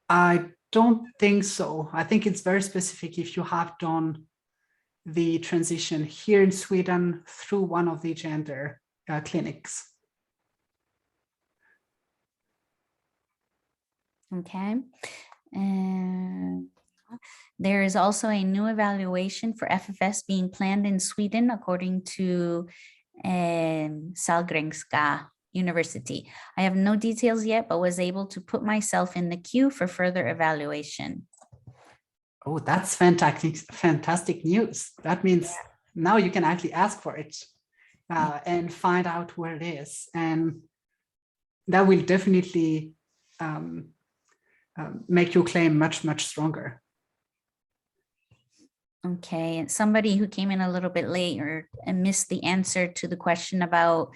I don't think so. I think it's very specific if you have done the transition here in Sweden through one of the gender clinics. Okay. There is also a new evaluation for FFS being planned in Sweden, according to Sahlgrenska University. I have no details yet, but was able to put myself in the queue for further evaluation. Oh, that's fantastic news. That means now you can actually ask for it and find out where it is. And that will definitely make your claim much, much stronger. Okay, and somebody who came in a little bit late or missed the answer to the question about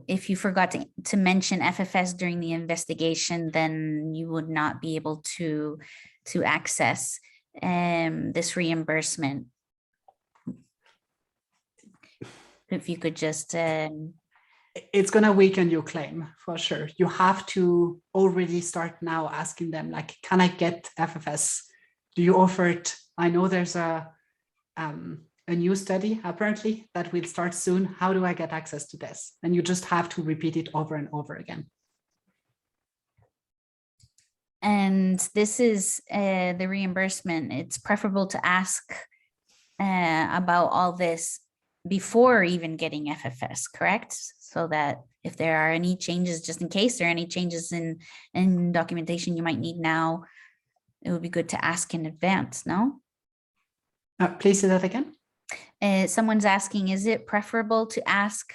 if you forgot to mention FFS during the investigation, then you would not be able to access this reimbursement. If you could just it's going to weaken your claim for sure. You have to already start now asking them, like, can I get FFS? Do you offer it? I know there's a new study apparently that will start soon. How do I get access to this? And you just have to repeat it over and over again. And this is the reimbursement. It's preferable to ask about all this before even getting FFS, correct? So that if there are any changes, just in case there are any changes in documentation you might need now, it would be good to ask in advance, no? Please say that again. Someone's asking, is it preferable to ask,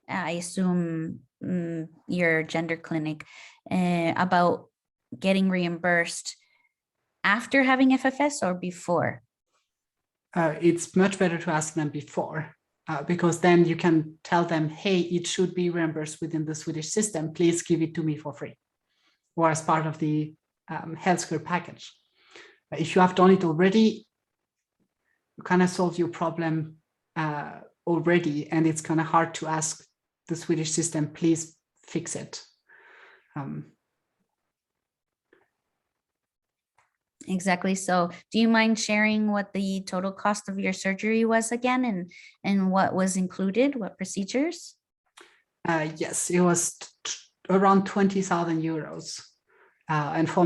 I assume your gender clinic, about getting reimbursed after having FFS or before? It's much better to ask them before, because then you can tell them, hey, it should be reimbursed within the Swedish system. Please give it to me for free or as part of the healthcare package. If you have done it already, you kind of solve your problem already, and it's kind of hard to ask the Swedish system, please fix it. Exactly. So do you mind sharing what the total cost of your surgery was again, and what was included, what procedures? Yes, it was around 20,000 euros. And for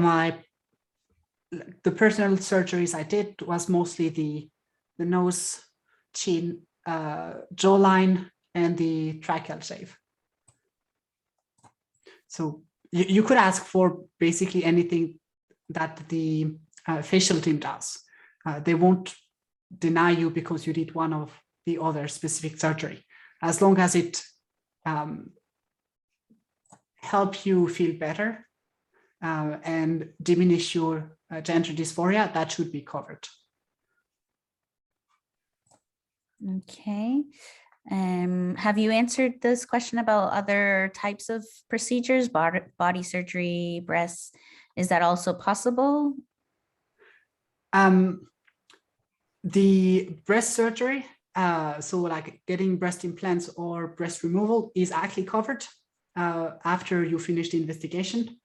the personal surgeries I did was mostly the nose, chin, jawline, and the tracheal shave. So you could ask for basically anything that the facial team does. They won't deny you because you did one of the other specific surgery, as long as it help you feel better and diminish your gender dysphoria, that should be covered. Okay. Have you answered this question about other types of procedures, body surgery, breasts? Is that also possible? The breast surgery, so like getting breast implants or breast removal, is actually covered after you finish the investigation.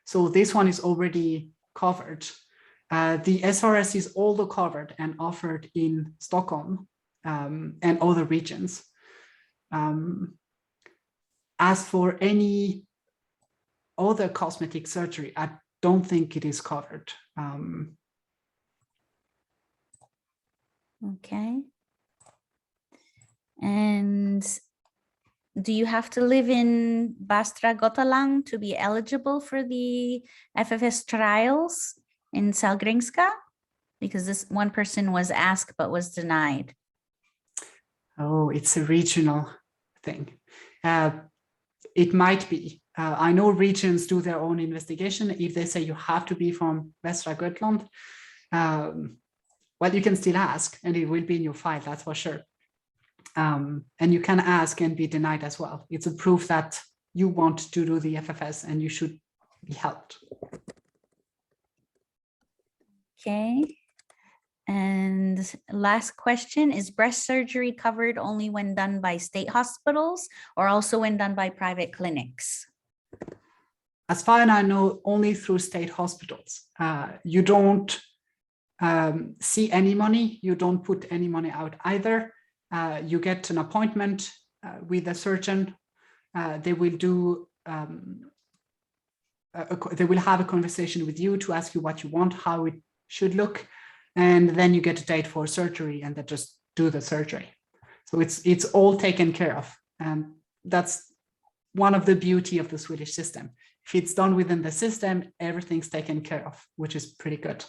So this one is already covered. The SRS is also covered and offered in Stockholm and other regions. As for any other cosmetic surgery, I don't think it is covered. Okay. And do you have to live in Västra Götaland to be eligible for the FFS trials in Sahlgrenska? Because this one person was asked but was denied. Oh, it's a regional thing. It might be. I know regions do their own investigation. If they say you have to be from Västra Götaland, well, you can still ask and it will be in your file, that's for sure. And you can ask and be denied as well. It's a proof that you want to do the FFS and you should be helped. Okay. And last question, is breast surgery covered only when done by state hospitals or also when done by private clinics? As far as I know, only through state hospitals. You don't see any money, you don't put any money out either. You get an appointment with a surgeon. They will do, they will have a conversation with you to ask you what you want, how it should look. And then you get a date for surgery and they just do the surgery. So it's all taken care of. And that's one of the beauty of the Swedish system. If it's done within the system, everything's taken care of, which is pretty good.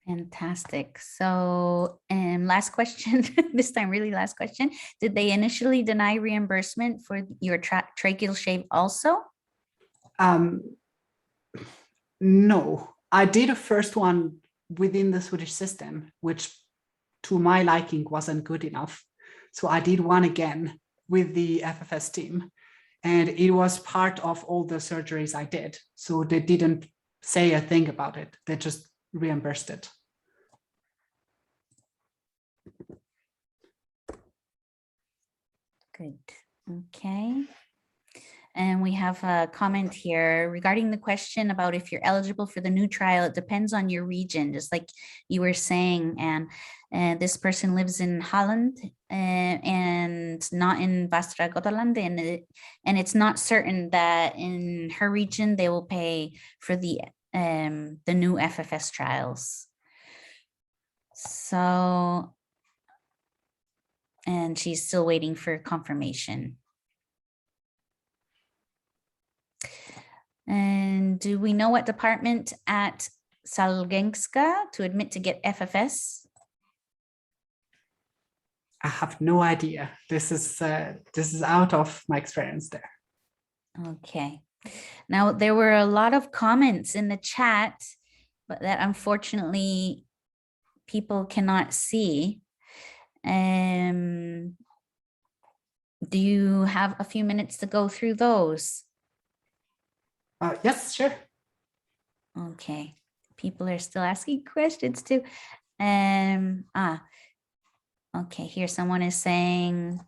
Fantastic. So, last question, this time really last question. Did they initially deny reimbursement for your tracheal shave also? No, I did a first one within the Swedish system, which to my liking wasn't good enough. So I did one again with the FFS team and it was part of all the surgeries I did. So they didn't say a thing about it. They just reimbursed it. Good. Okay. And we have a comment here regarding the question about if you're eligible for the new trial. It depends on your region, just like you were saying. And this person lives in Holland and not in Västra Götaland, and it's not certain that in her region they will pay for the new FFS trials. So, and she's still waiting for confirmation. And do we know what department at Sahlgrenska to admit to get FFS? I have no idea. This is out of my experience there. Okay. Now, there were a lot of comments in the chat, but that unfortunately people cannot see. Do you have a few minutes to go through those? Yes, sure. Okay. People are still asking questions too. Okay, here someone is saying,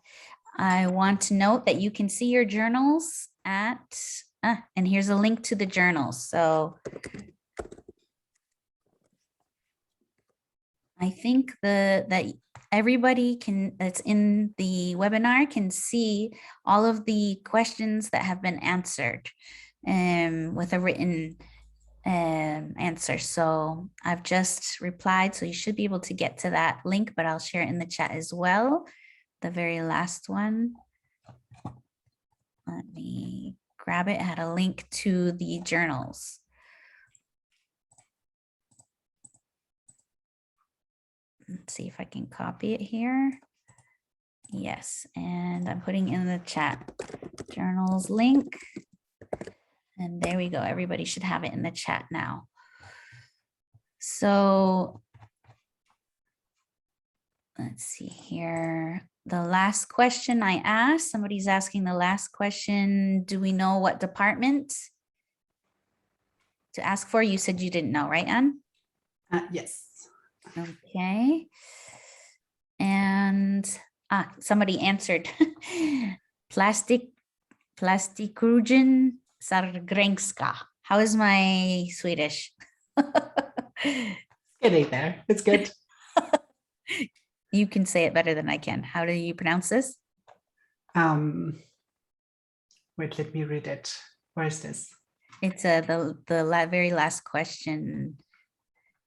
I want to note that you can see your journals at, and here's a link to the journals. So I think that everybody that's in the webinar can see all of the questions that have been answered with a written answer. So I've just replied, so you should be able to get to that link, but I'll share it in the chat as well. The very last one. Let me grab it. It had a link to the journals. Let's see if I can copy it here. Yes, and I'm putting in the chat journals link. And there we go. Everybody should have it in the chat now. So let's see here. The last question I asked, somebody's asking the last question. Do we know what department to ask for? You said you didn't know, right, Anne? Yes. Okay. And somebody answered. Plastikrugen Sargrenska. How is my Swedish? Getting there. It's good. You can say it better than I can. How do you pronounce this? Wait, let me read it. Where is this? It's the very last question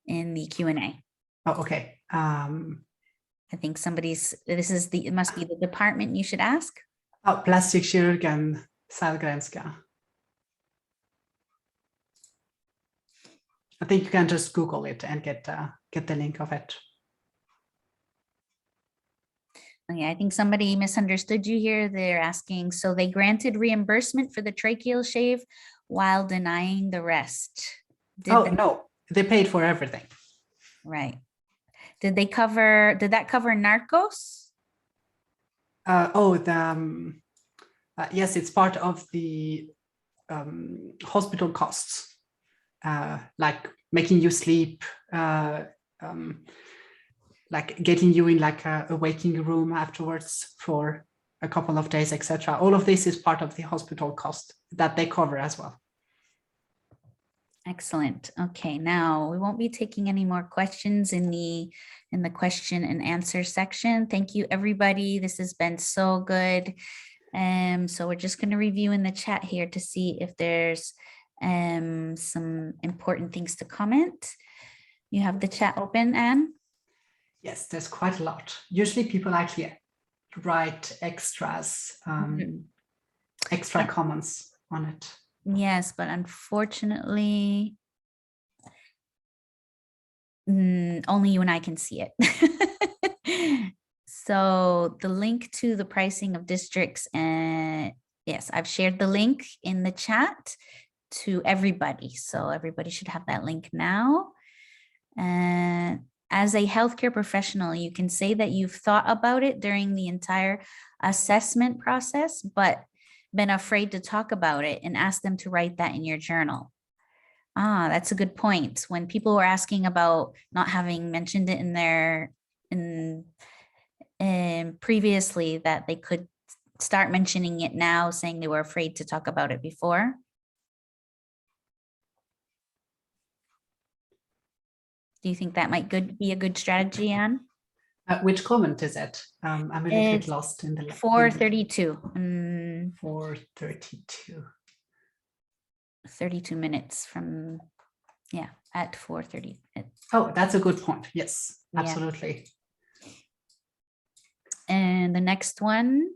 in the Q&A. Oh, okay. I think it must be the department you should ask. Oh, Plastikkirurgen Sahlgrenska. I think you can just Google it and get the link of it. Okay, I think somebody misunderstood you here. They're asking, so they granted reimbursement for the tracheal shave while denying the rest. No, they paid for everything. Right. Did that cover narcos? Yes, it's part of the hospital costs, like making you sleep, like getting you in like a waking room afterwards for a couple of days, etc. All of this is part of the hospital cost that they cover as well. Excellent. Okay, now we won't be taking any more questions in the question and answer section. Thank you, everybody. This has been so good. So we're just going to review in the chat here to see if there's some important things to comment. You have the chat open, Anne? Yes, there's quite a lot. Usually people actually write extras, extra comments on it. Yes, but unfortunately, only you and I can see it. So the link to the pricing of districts, yes, I've shared the link in the chat to everybody. So everybody should have that link now. As a healthcare professional, you can say that you've thought about it during the entire assessment process, but been afraid to talk about it, and ask them to write that in your journal. That's a good point. When people were asking about not having mentioned it in previously, that they could start mentioning it now, saying they were afraid to talk about it before. Do you think that might be a good strategy, Anne? Which comment is it? I'm a little bit lost in the 4:32. 4:32. 32 minutes from, yeah, at 4:30. Oh, that's a good point. Yes, absolutely. Yeah. And the next one,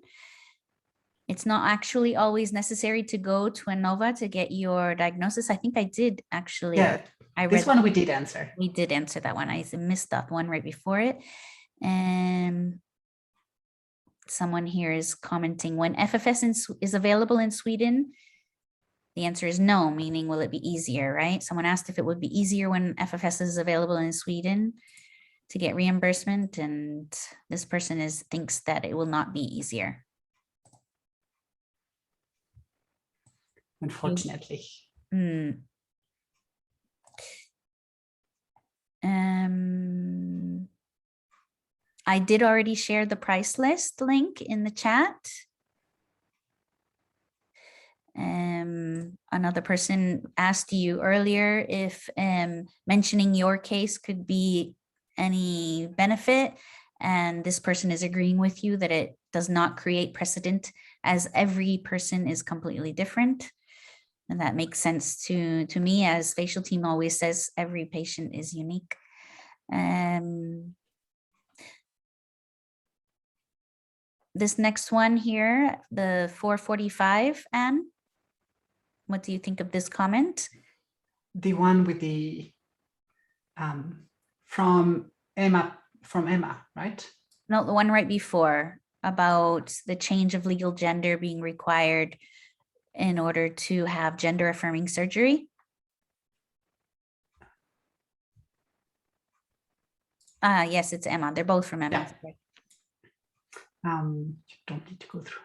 it's not actually always necessary to go to Anova to get your diagnosis. I think I did actually. Yeah, this one we did answer. We did answer that one. I missed that one right before it. And someone here is commenting, when FFS is available in Sweden, the answer is no, meaning will it be easier, right? Someone asked if it would be easier when FFS is available in Sweden to get reimbursement, and this person thinks that it will not be easier. Unfortunately. I did already share the price list link in the chat. Another person asked you earlier if mentioning your case could be any benefit. and this person is agreeing with you that it does not create precedent, as every person is completely different. And that makes sense to me, as Facialteam always says, every patient is unique. This next one here, the 445, Anne, what do you think of this comment? The one with the from Emma, right? No, the one right before, about the change of legal gender being required in order to have gender affirming surgery. Yes, it's Emma. They're both from Emma. Yeah. You don't need to go through.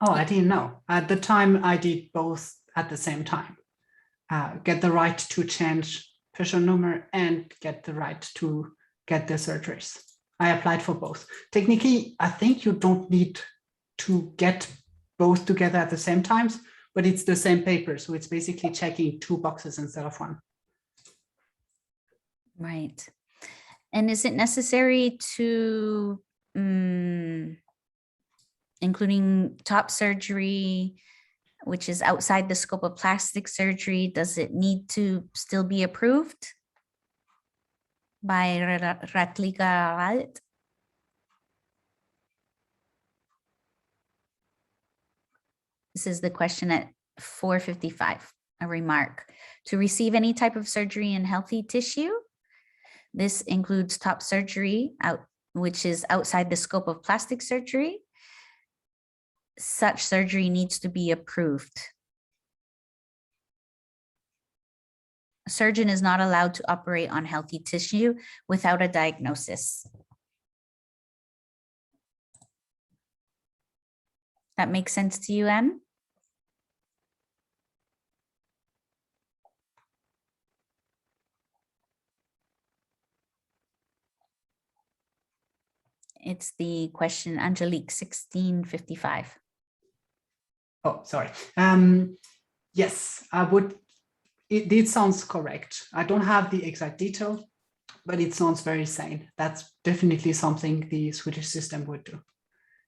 Oh, I didn't know. At the time, I did both at the same time. Get the right to change facial number and get the right to get the surgeries. I applied for both. Technically, I think you don't need to get both together at the same times, but it's the same paper. So it's basically checking 2 boxes instead of 1. Right. And is it necessary to, including top surgery, which is outside the scope of plastic surgery, does it need to still be approved by Ratliga? This is the question at 455, a remark. To receive any type of surgery in healthy tissue, this includes top surgery, which is outside the scope of plastic surgery. Such surgery needs to be approved. A surgeon is not allowed to operate on healthy tissue without a diagnosis. That makes sense to you, Anne? It's the question, Angelique, 1655. Oh, sorry. Yes, I would. It sounds correct. I don't have the exact detail, but it sounds very sane. That's definitely something the Swedish system would do.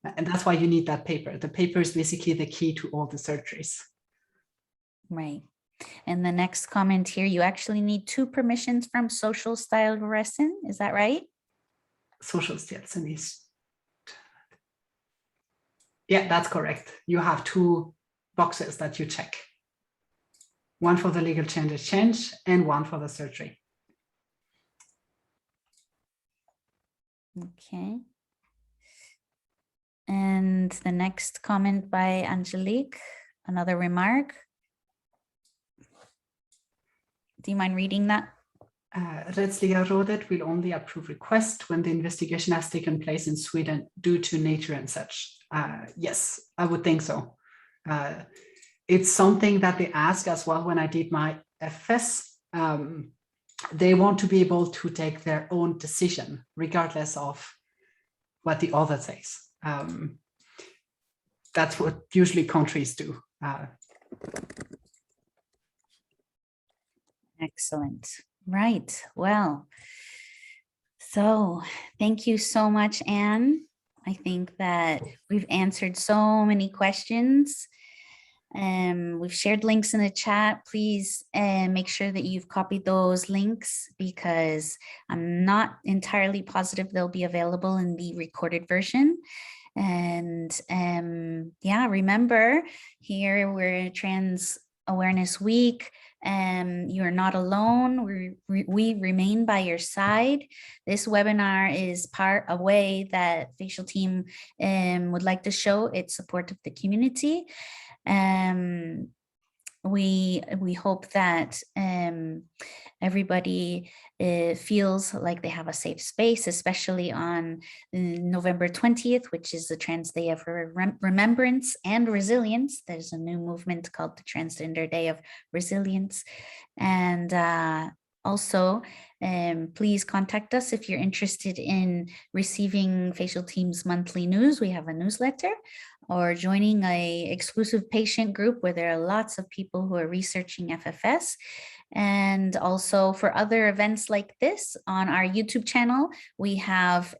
And that's why you need that paper. The paper is basically the key to all the surgeries. Right. And the next comment here, you actually need 2 permissions from Social Stylresin. Is that right? Social Stylresin is. Yeah, that's correct. You have 2 boxes that you check. One for the legal change and one for the surgery. Okay. And the next comment by Angelique, another remark. Do you mind reading that? Rättsliga rådet will only approve requests when the investigation has taken place in Sweden due to nature and such. Yes, I would think so. It's something that they ask as well when I did my FFS. They want to be able to take their own decision regardless of what the other says. That's what usually countries do. Excellent. Right. Well, so thank you so much, Anne. I think that we've answered so many questions. We've shared links in the chat. Please make sure that you've copied those links, because I'm not entirely positive they'll be available in the recorded version. And yeah, remember, here we're Trans Awareness Week. You're not alone. We remain by your side. This webinar is a way that Facialteam would like to show its support of the community. We hope that everybody feels like they have a safe space, especially on November 20th, which is the Trans Day of Remembrance and Resilience. There's a new movement called the Transgender Day of Resilience. And Also, please contact us if you're interested in receiving Facialteam's monthly news. We have a newsletter, or joining a exclusive patient group where there are lots of people who are researching FFS. And also for other events like this on our YouTube channel, we have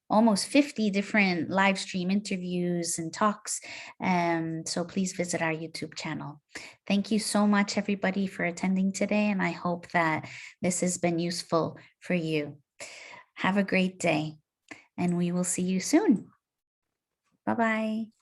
almost 50 different live stream interviews and talks. So please visit our YouTube channel. Thank you so much, everybody, for attending today. And I hope that this has been useful for you. Have a great day, and we will see you soon. Bye-bye.